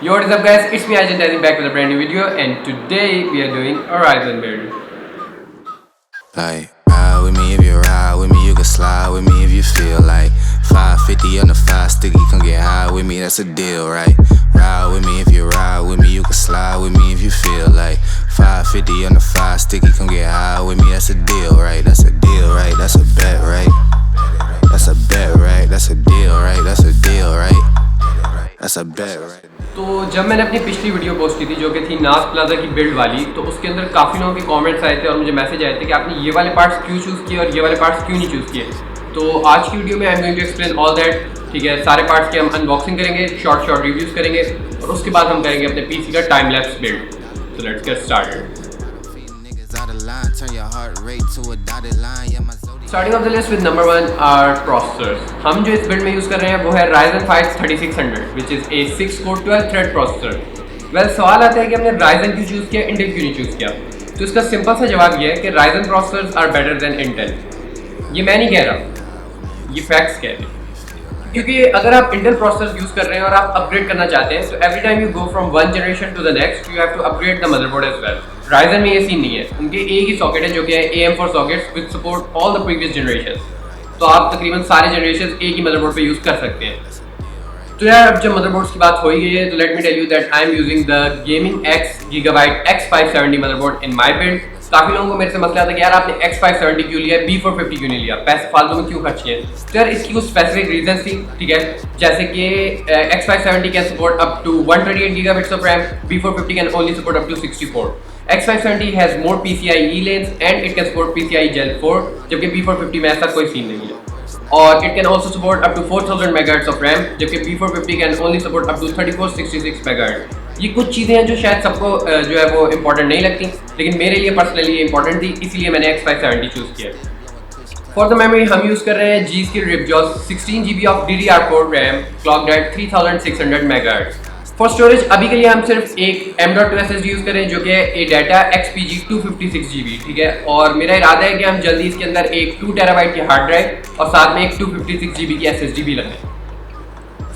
Yo, what is up guys, it's me Ajay back with a brand new video, and today we are doing a Ryzen build. Like, ride with me if you ride with me, you can slide with me if you feel like 550 on the 5 sticky, come get high with me, that's a deal, right? Ride with me if you ride with me, you can slide with me if you feel like 550 on the 5 sticky, come get high with me, that's a deal, right? That's a deal, right? That's a bet, right? That's a bet, right? That's a deal, right? That's a deal, right? That's a bet, right? तो जब मैंने अपनी पिछली video post की थी जो कि थी नास प्लाजा की बिल्ड वाली, तो उसके अंदर काफ़ी लोगों के कमेंट्स आए थे और मुझे मैसेज आए थे कि आपने ये वाले पार्ट्स क्यों चूज़ किए और ये वाले पार्ट्स क्यों नहीं चूज़ किए। तो आज की वीडियो में I am going to explain all that. ठीक है, सारे पार्ट्स की हम अनबॉक्सिंग करेंगे, शॉर्ट रिव्यूज़ करेंगे और उसके बाद हम करेंगे अपने पीसी का time lapse build. So let's get started. Starting off the list with number 1 are processors. हम जो इस बिल्ड में यूज़ कर रहे हैं वो है Ryzen 5 3600 which is a 6 core 12 thread processor. Well, सवाल आता है कि हमने Ryzen क्यों चूज़ किया, Intel क्यों नहीं चूज़ किया। तो इसका सिंपल सा जवाब ये है कि Ryzen processors are better than Intel. ये मैं नहीं कह रहा, ये फैक्ट्स कह रहे हैं। क्योंकि अगर आप Intel प्रोसेसर यूज़ कर रहे हैं और आप अपग्रेड करना चाहते हैं, तो every time you go from one generation to the next you have to upgrade the motherboard as well. Ryzen में ये सीन नहीं है, उनके एक ही सॉकेट है जो कि है AM4 sockets with support all the previous generation. तो आप तकरीबन सारे जनरेशन एक ही मदरबोर्ड पे यूज़ कर सकते हैं। तो यार अब जब मदरबोर्ड्स की बात हो ही गई है तो let me tell you that I am using the gaming X Gigabyte X570 motherboard in my build. काफ़ी लोगों को मेरे से मसला आता है कि यार आपने X570 क्यों लिया, B450 क्यों नहीं लिया, पैसे फालतू में क्यों खर्च किए। तो यार इसकी कुछ स्पेसिफिक रीजन थी, ठीक है, जैसे कि X570 can support up to 128 gigabits of RAM, B450 can only support up to 64। X570 has more PCIe lanes and it can support PCIe Gen 4, जबकि B450 में ऐसा कोई सीन नहीं है। और it can also support up to 4000 megahertz of RAM, जबकि B450 can only support up to 3466 megahertz. ये कुछ चीज़ें हैं जो शायद सबको जो है वो इंपॉर्टेंट नहीं लगती, लेकिन मेरे लिए पर्सनली ये इंपॉर्टेंट थी, इसीलिए मैंने X570 चूज़ किया। फॉर द मेमोरी हम यूज़ कर रहे हैं GSkill Ripjaws 16GB of DDR4 RAM clocked at 3600 megahertz. For storage अभी के लिए हम सिर्फ एक M.2 SSD यूज़ करें जो कि Adata XPG 256GB, ठीक है। और मेरा इरादा है कि हम जल्दी इसके अंदर एक 2 TB की हार्ड ड्राइव और साथ में एक 256GB की SSD भी लगाएं।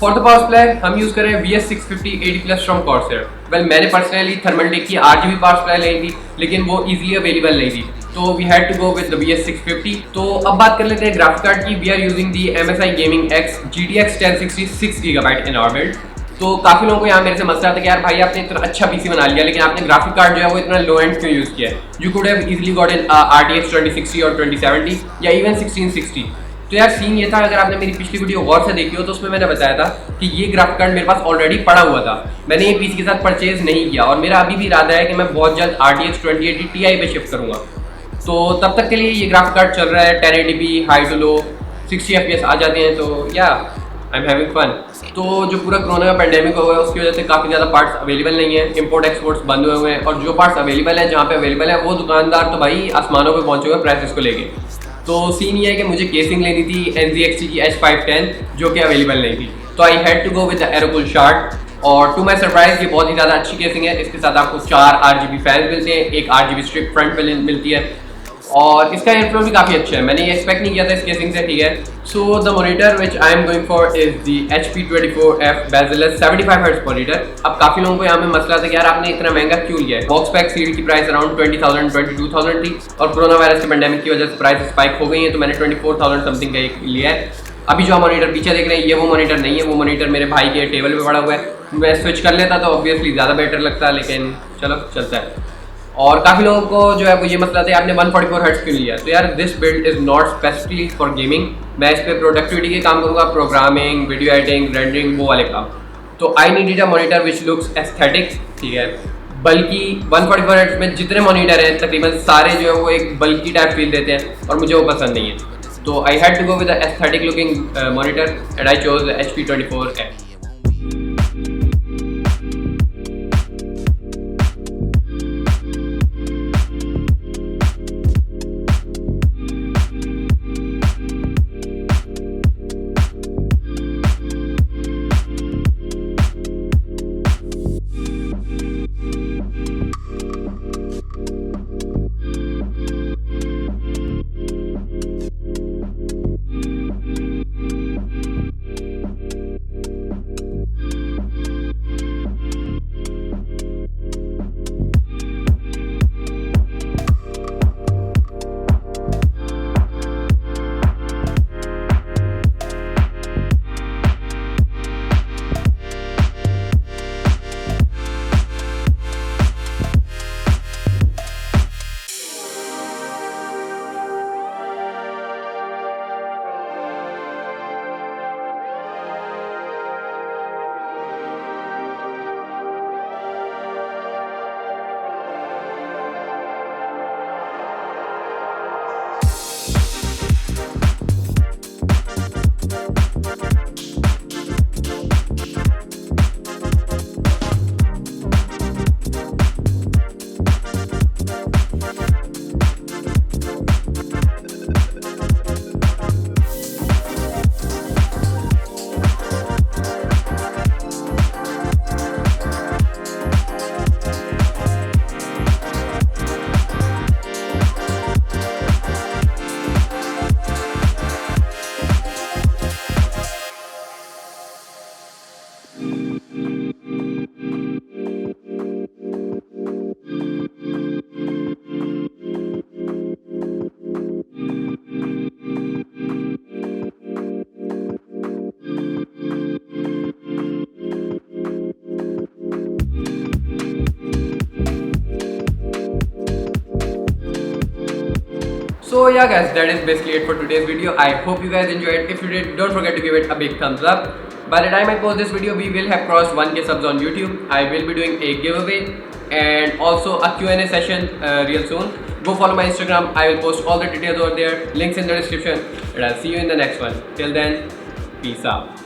फॉर द पावर सप्लाई हम यूज़ करें VS650 80+ फ्रॉम Corsair। वेल मैंने पर्सनली थर्मलटेक की 8GB पावर सप्लाई ली थी, लेकिन वो इजीली अवेलेबल नहीं थी, तो we had to go with the VS650। तो अब बात कर लेते हैं ग्राफिक कार्ड की। We are using the MSI Gaming X GTX 1060 6GB in our build. तो काफ़ी लोगों को यहाँ मेरे से मसला था कि यार भाई आपने इतना अच्छा पीसी बना लिया, लेकिन आपने ग्राफिक कार्ड जो है वो इतना लो एंड क्यों यूज़ किया है। You could have easily got in RTX 2060 और 2070 या इवन 1660। तो यार सीन ये था, अगर आपने मेरी पिछली वीडियो गौर से देखी हो तो उसमें मैंने बताया था कि ये ग्राफिक कार्ड मेरे पास ऑलरेडी पड़ा हुआ था, मैंने ये पीसी के साथ परचेज नहीं किया और मेरा अभी भी इरादा है कि मैं बहुत जल्द RTX 2080 Ti पे शिफ्ट करूँगा। तो तब तक के लिए ये ग्राफिक कार्ड चल रहा है 1080p high to low 60 FPS आ जाते हैं, तो या आई एम हैविंग फन। तो जो पूरा कोरोना का पेंडेमिक हुआ है उसकी वजह से काफ़ी ज़्यादा पार्ट्स अवेलेबल नहीं है, इंपोर्ट एक्सपोर्ट्स बंद हुए हुए हैं, और जो पार्ट्स अवेलेबल हैं जहाँ पे अवेलेबल है वो दुकानदार तो भाई आसमानों पे पहुँचे हुए प्राइसेस को लेके। तो सीन ये है कि मुझे केसिंग लेनी थी NZXT की H510 जो कि अवेलेबल नहीं थी, तो I had to go with the Aerocool short. और टू माई सरप्राइज ये बहुत ही ज़्यादा अच्छी केसिंग है। इसके साथ आपको 4 RGB फैंस मिलते हैं, एक RGB स्ट्रिप फ्रंट पे मिलती है और इसका एयरफ्लो भी काफ़ी अच्छा है, मैंने ये एक्सपेक्ट नहीं किया था इस केसिंग से, ठीक है। So the monitor which I am going for is the HP24F bezel-less 75Hz monitor. अब काफ़ी लोगों को यहाँ में मसला था कि यार आपने इतना महंगा क्यों लिया है। बॉक्स पैक सीड की प्राइस अराउंड 20,000 22,000 थी और कोरोना वायरस के पेंडेमिक की वजह से प्राइस स्पाइक हो गई है, तो मैंने 24,000 समथिंग का एक लिया है। अभी जो मॉनिटर पीछे देख रहे हैं ये वो मॉनिटर नहीं है, वो मॉनिटर मेरे भाई के टेबल पे पड़ा हुआ है। मैं स्विच कर लेता तो ऑब्वियसली ज़्यादा बेटर लगता, लेकिन चलो चलता है। और काफ़ी लोगों को जो है वो ये मसला था आपने 144 हर्ट्ज क्यों लिया। तो यार this build is not specifically for gaming, मैं इस पर प्रोडक्टिविटी के काम करूँगा, प्रोग्रामिंग, वीडियो एडिटिंग, रेंडरिंग, वो वाले काम। तो I needed a monitor which looks aesthetic, ठीक है। बल्कि 144 हर्ट्ज में जितने मॉनिटर हैं तकरीबन सारे जो है वो एक बल्कि टाइप फील देते हैं और मुझे वो पसंद नहीं है। तो I had to go with the aesthetic looking monitor and I chose the HP24F। So yeah guys, that is basically it for today's video. I hope you guys enjoyed. If you did, don't forget to give it a big thumbs up. By the time I post this video, we will have crossed 1k subs on YouTube. I will be doing a giveaway and also a Q&A session real soon. Go follow my Instagram. I will post all the details over there. Links in the description. And I'll see you in the next one. Till then, peace out.